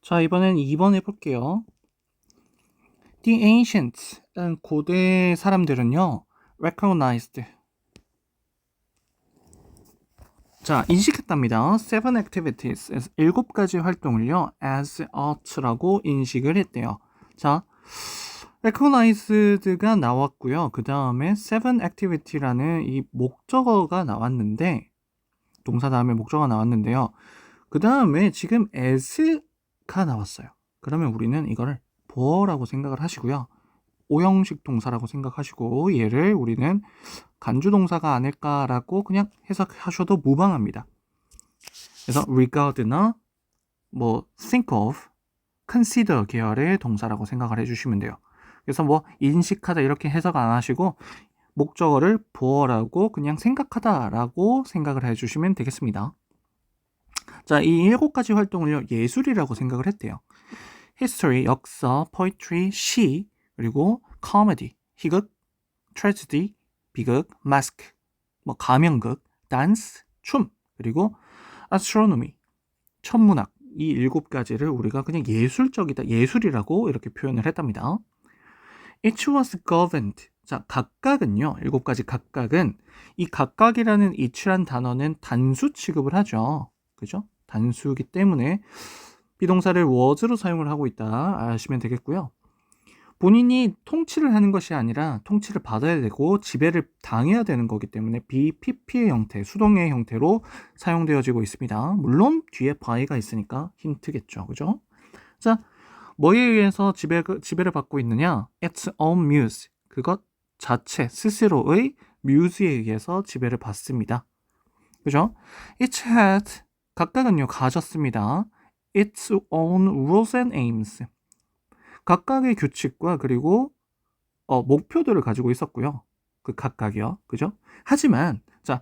자, 이번엔 2번 해볼게요. The ancients, 고대 사람들은요, recognized. 자, 인식했답니다. Seven activities, 7가지 활동을요, as art라고 인식을 했대요. 자, recognized가 나왔고요. 그 다음에 seven activity라는 이 목적어가 나왔는데, 동사 다음에 목적어가 나왔는데요. 그 다음에 지금 as가 나왔어요. 그러면 우리는 이거를 보어라고 생각을 하시고요. 오형식 동사라고 생각하시고 얘를 우리는 간주 동사가 아닐까라고 그냥 해석하셔도 무방합니다. 그래서 regard나 think of, consider 계열의 동사라고 생각을 해주시면 돼요. 그래서 인식하다 이렇게 해석 안 하시고 목적어를 보어라고 그냥 생각하다라고 생각을 해주시면 되겠습니다. 자, 이 7가지 활동을요, 예술이라고 생각을 했대요. history, 역사, poetry, 시, 그리고 comedy, 희극, tragedy, 비극, mask, 가면극, dance, 춤, 그리고 astronomy, 천문학, 이 7가지를 우리가 그냥 예술적이다, 예술이라고 이렇게 표현을 했답니다. Each was governed. 자, 각각은요, 7가지 각각은 이 각각이라는 each란 단어는 단수 취급을 하죠. 그죠? 단수이기 때문에 비동사를 was로 사용을 하고 있다 아시면 되겠고요. 본인이 통치를 하는 것이 아니라 통치를 받아야 되고 지배를 당해야 되는 거기 때문에 BPP의 형태, 수동의 형태로 사용되어지고 있습니다. 물론 뒤에 by가 있으니까 힌트겠죠. 그죠? 자, 뭐에 의해서 지배를 받고 있느냐? Its own muse. 그것 자체, 스스로의 muse에 의해서 지배를 받습니다. 그죠? Each had, 각각은요, 가졌습니다. Its own rules and aims. 각각의 규칙과 그리고 목표들을 가지고 있었고요. 그 각각이요. 그죠? 하지만 자,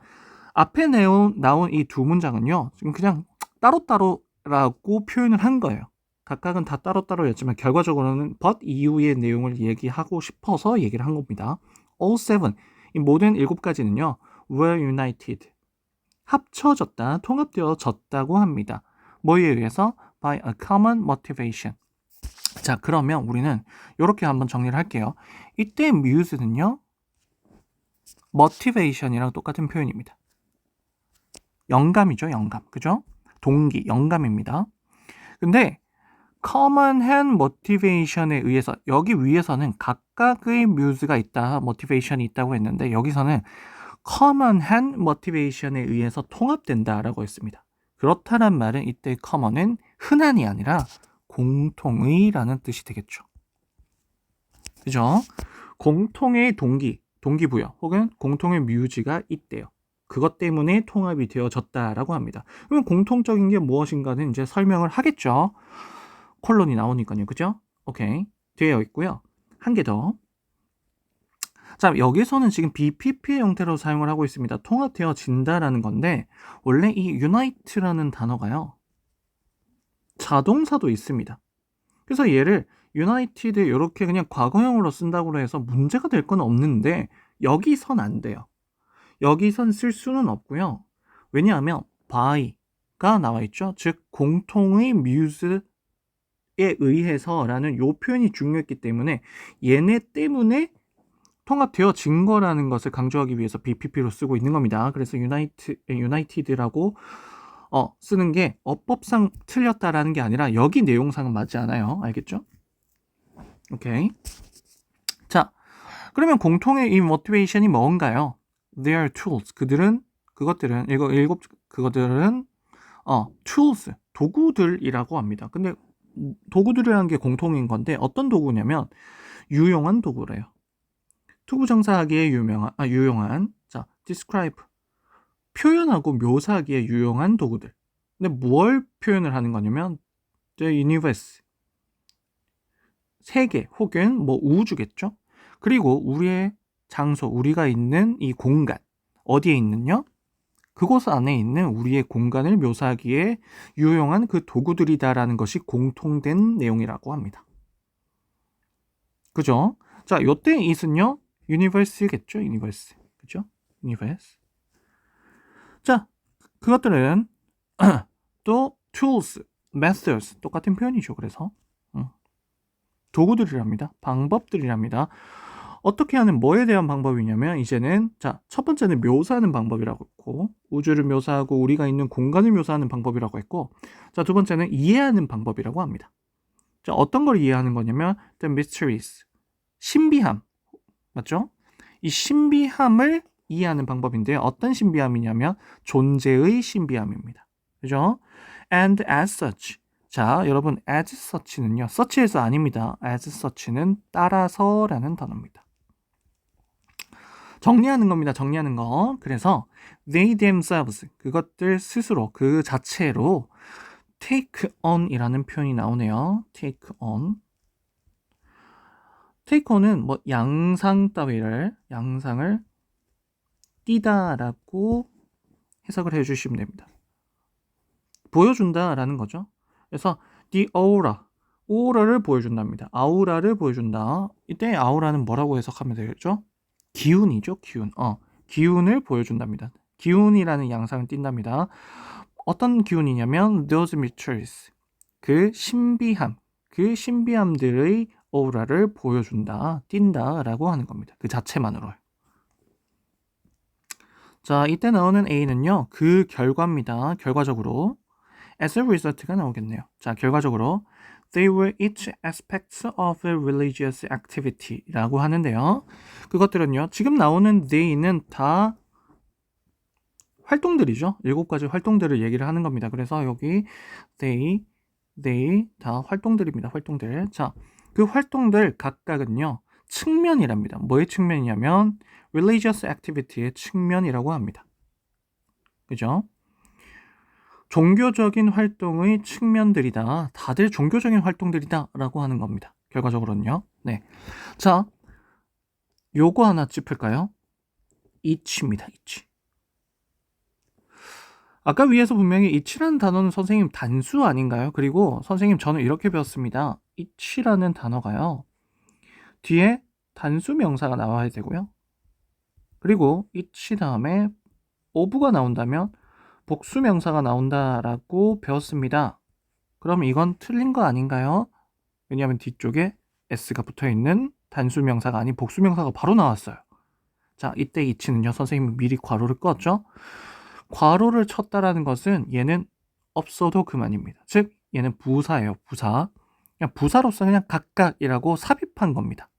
앞에 나온 이 두 문장은요. 지금 그냥 따로따로라고 표현을 한 거예요. 각각은 다 따로따로였지만 결과적으로는 but 이후의 내용을 얘기하고 싶어서 얘기를 한 겁니다. All seven, 이 모든 7가지는요. were united. 합쳐졌다, 통합되어졌다고 합니다. 뭐에 의해서? by a common motivation. 자, 그러면 우리는 이렇게 한번 정리를 할게요. 이때 muse는요, motivation이랑 똑같은 표현입니다. 영감이죠, 영감. 그죠? 동기, 영감입니다. 근데 common hand motivation에 의해서 여기 위에서는 각각의 muse가 있다, motivation이 있다고 했는데 여기서는 common hand motivation에 의해서 통합된다라고 했습니다. 그렇다란 말은 이때 common은 흔한이 아니라 공통의라는 뜻이 되겠죠. 그죠? 공통의 동기부여 혹은 공통의 뮤즈가 있대요. 그것 때문에 통합이 되어졌다라고 합니다. 그럼 공통적인 게 무엇인가는 이제 설명을 하겠죠. 콜론이 나오니까요. 그죠? 오케이. 되어 있고요. 한 개 더. 자, 여기서는 지금 BPP의 형태로 사용을 하고 있습니다. 통합되어진다라는 건데 원래 이 unite라는 단어가요. 자동사도 있습니다. 그래서 얘를 united 이렇게 그냥 과거형으로 쓴다고 해서 문제가 될 건 없는데 여기선 안 돼요. 여기선 쓸 수는 없고요. 왜냐하면 by가 나와 있죠. 즉 공통의 muse에 의해서라는 요 표현이 중요했기 때문에 얘네 때문에 통합되어진 거라는 것을 강조하기 위해서 BPP로 쓰고 있는 겁니다. 그래서 united라고 쓰는 게 어법상 틀렸다라는 게 아니라 여기 내용상은 맞지 않아요. 알겠죠? 오케이. 자, 그러면 공통의 이 motivation이 뭔가요? Their tools. 그것들은 tools, 도구들이라고 합니다. 근데 도구들이라는 게 공통인 건데 어떤 도구냐면 유용한 도구래요. 투부정사하기에 유용한 자, describe 표현하고 묘사하기에 유용한 도구들. 근데 뭘 표현을 하는 거냐면 the universe 세계 혹은 우주겠죠. 그리고 우리의 장소, 우리가 있는 이 공간 어디에 있느냐? 그곳 안에 있는 우리의 공간을 묘사하기에 유용한 그 도구들이다라는 것이 공통된 내용이라고 합니다. 그죠? 자, 요때 it은요 universe겠죠, universe. 그죠? universe. 자, 그것들은 또 tools, methods 똑같은 표현이죠. 그래서 도구들이랍니다. 방법들이랍니다. 어떻게 하는 뭐에 대한 방법이냐면 이제는 자, 첫 번째는 묘사하는 방법이라고 했고 우주를 묘사하고 우리가 있는 공간을 묘사하는 방법이라고 했고 자, 두 번째는 이해하는 방법이라고 합니다. 자, 어떤 걸 이해하는 거냐면 the mysteries 신비함 맞죠? 이 신비함을 이해하는 방법인데요. 어떤 신비함이냐면 존재의 신비함입니다. 그죠? And as such 자, 여러분 as such는요. such에서 아닙니다. as such는 따라서라는 단어입니다. 정리하는 겁니다. 정리하는 거. 그래서 they themselves 그것들 스스로 그 자체로 take on 이라는 표현이 나오네요. take on take on은 뭐 양상을 띠다라고 해석을 해주시면 됩니다. 보여준다라는 거죠. 그래서 the aura를 보여준답니다. 아우라를 보여준다. 이때 아우라는 뭐라고 해석하면 되겠죠? 기운이죠, 기운. 기운을 보여준답니다. 기운이라는 양상을 띈답니다. 어떤 기운이냐면 those mysteries 그 신비함들의 오라를 보여준다, 띈다라고 하는 겁니다. 그 자체만으로요. 자, 이때 나오는 A는요, 그 결과입니다. 결과적으로 as a result가 나오겠네요. 자, 결과적으로 they were each aspects of a religious activity라고 하는데요. 그것들은요, 지금 나오는 they는 다 활동들이죠. 7가지 활동들을 얘기를 하는 겁니다. 그래서 여기 they 다 활동들입니다. 활동들. 자, 그 활동들 각각은요, 측면이랍니다. 뭐의 측면이냐면 religious activity의 측면이라고 합니다. 그죠? 종교적인 활동의 측면들이다. 다들 종교적인 활동들이다 라고 하는 겁니다. 결과적으로는요. 네. 자, 요거 하나 짚을까요? each입니다. each. 아까 위에서 분명히 each라는 단어는 선생님 단수 아닌가요? 그리고 선생님 저는 이렇게 배웠습니다. each라는 단어가요. 뒤에 단수 명사가 나와야 되고요. 그리고 each 다음에 of가 나온다면 복수 명사가 나온다라고 배웠습니다. 그럼 이건 틀린 거 아닌가요? 왜냐하면 뒤쪽에 s가 붙어있는 단수 명사가 아닌 복수 명사가 바로 나왔어요. 자, 이때 each는요. 선생님이 미리 괄호를 껐죠. 괄호를 쳤다라는 것은 얘는 없어도 그만입니다. 즉 얘는 부사예요. 부사. 그냥 부사로서 그냥 각각이라고 삽입한 겁니다.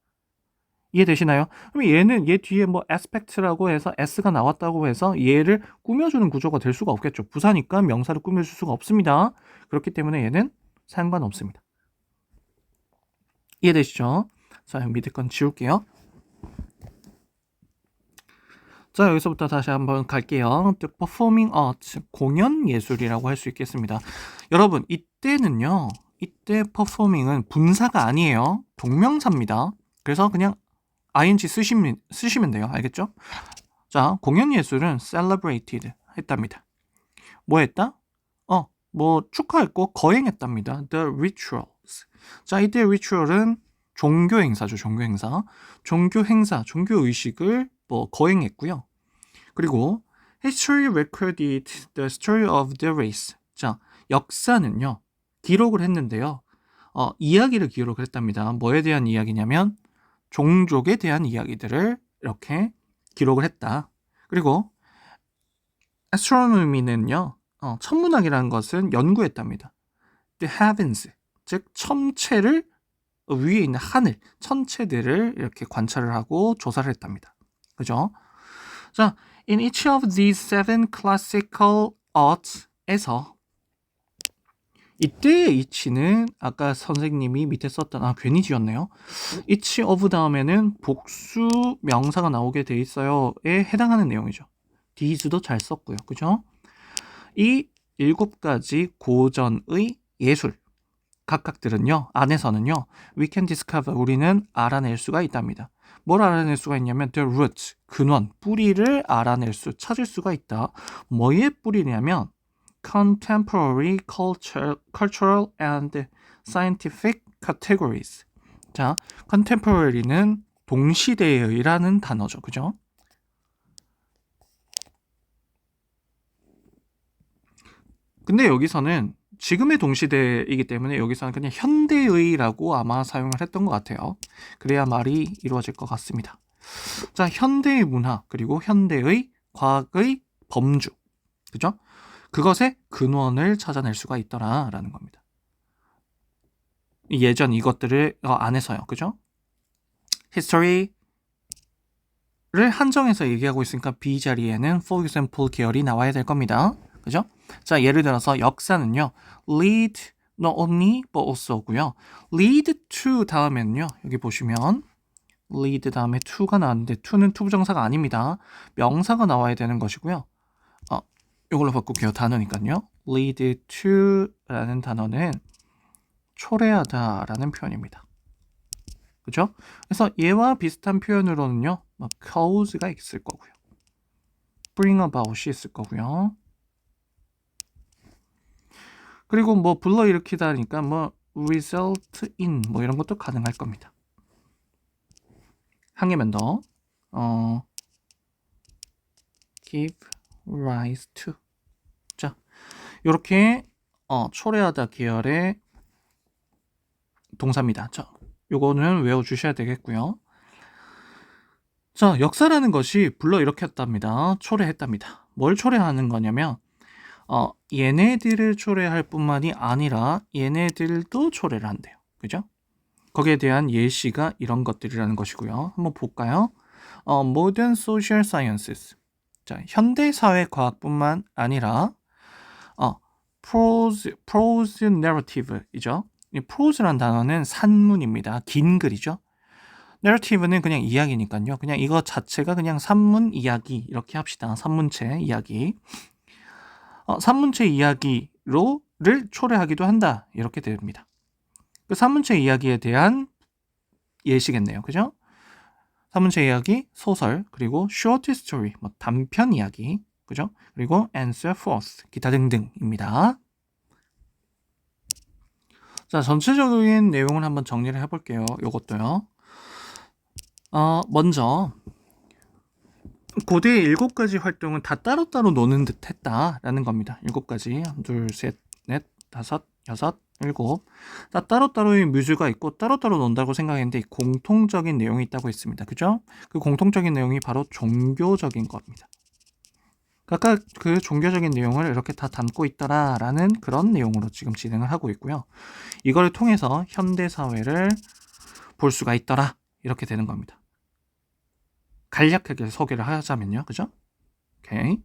이해되시나요? 그럼 얘는 얘 뒤에 뭐 aspect라고 해서 s가 나왔다고 해서 얘를 꾸며주는 구조가 될 수가 없겠죠. 부사니까 명사를 꾸며줄 수가 없습니다. 그렇기 때문에 얘는 상관없습니다. 이해되시죠? 자, 밑에 건 지울게요. 자, 여기서부터 다시 한번 갈게요. The performing arts, 공연 예술이라고 할 수 있겠습니다. 여러분, 이때는요, 이때 performing은 분사가 아니에요. 동명사입니다. 그래서 그냥 ing 쓰시면 돼요. 알겠죠? 자, 공연 예술은 celebrated 했답니다. 뭐 했다? 뭐 축하했고 거행했답니다. The rituals. 자, 이때 ritual은 종교 행사죠. 종교 행사. 종교 행사, 종교 의식을 뭐 거행했고요. 그리고 history recorded the story of the race. 자, 역사는요. 기록을 했는데요. 이야기를 기록을 했답니다. 뭐에 대한 이야기냐면 종족에 대한 이야기들을 이렇게 기록을 했다. 그리고 astronomy는요. 천문학이라는 것은 연구했답니다. The heavens, 즉 천체를 위에 있는 하늘, 천체들을 이렇게 관찰을 하고 조사를 했답니다. 그죠? 자, in each of these seven classical arts에서 이때의 each는 아까 선생님이 밑에 썼던 괜히 지웠네요. each of 다음에는 복수 명사가 나오게 돼 있어요에 해당하는 내용이죠. these도 잘 썼고요. 그죠? 이 7가지 고전의 예술 각각들은요, 안에서는요, we can discover, 우리는 알아낼 수가 있답니다. 뭘 알아낼 수가 있냐면 the roots, 근원, 뿌리를 찾을 수가 있다. 뭐의 뿌리냐면 contemporary cultural and scientific categories. 자, contemporary는 동시대의라는 단어죠. 그죠? 근데 여기서는 지금의 동시대이기 때문에 여기서는 그냥 현대의라고 아마 사용을 했던 것 같아요. 그래야 말이 이루어질 것 같습니다. 자, 현대의 문화, 그리고 현대의 과학의 범주. 그죠? 그것의 근원을 찾아낼 수가 있더라라는 겁니다. 예전 이것들을 안에서요. 그죠? history를 한정해서 얘기하고 있으니까 B 자리에는 for example 계열이 나와야 될 겁니다. 그죠? 자, 예를 들어서 역사는요. lead not only but also고요. lead to 다음에는요. 여기 보시면 lead 다음에 to가 나왔는데 to는 투부정사가 아닙니다. 명사가 나와야 되는 것이고요. 이걸로 바꿀게요. 단어니까요. lead to라는 단어는 초래하다라는 표현입니다. 그죠? 그래서 얘와 비슷한 표현으로는요. cause가 있을 거고요. bring about이 있을 거고요. 그리고 뭐 불러일으키다니까 뭐 result in 뭐 이런 것도 가능할 겁니다. 한 개만 더. give rise to. 자, 이렇게 초래하다 계열의 동사입니다. 자, 요거는 외워주셔야 되겠고요. 자, 역사라는 것이 불러일으켰답니다. 초래했답니다. 뭘 초래하는 거냐면 얘네들을 초래할 뿐만이 아니라 얘네들도 초래를 한대요. 그죠? 거기에 대한 예시가 이런 것들이라는 것이고요. 한번 볼까요? Modern Social Sciences. 자, 현대사회과학뿐만 아니라 prose narrative이죠. 이 prose란 단어는 산문입니다. 긴 글이죠. narrative는 그냥 이야기니까요. 그냥 이거 자체가 그냥 산문 이야기 이렇게 합시다. 산문체 이야기. 산문체 이야기를 초래하기도 한다. 이렇게 됩니다. 그 산문체 이야기에 대한 예시겠네요. 그죠? 산문체 이야기, 소설, 그리고 short story, 뭐 단편 이야기, 그죠? 그리고 and so forth, 기타 등등입니다. 자, 전체적인 내용을 한번 정리를 해볼게요. 요것도요. 먼저 고대의 7가지 활동은 다 따로따로 노는 듯 했다라는 겁니다. 7가지. 1, 2, 3, 4, 5, 6, 7. 다 따로따로의 뮤즈가 있고 따로따로 논다고 생각했는데 공통적인 내용이 있다고 했습니다. 그죠? 그 공통적인 내용이 바로 종교적인 겁니다. 각각 그 종교적인 내용을 이렇게 다 담고 있다라는 그런 내용으로 지금 진행을 하고 있고요. 이걸 통해서 현대사회를 볼 수가 있더라. 이렇게 되는 겁니다. 간략하게 소개를 하자면요. 그죠? 오케이.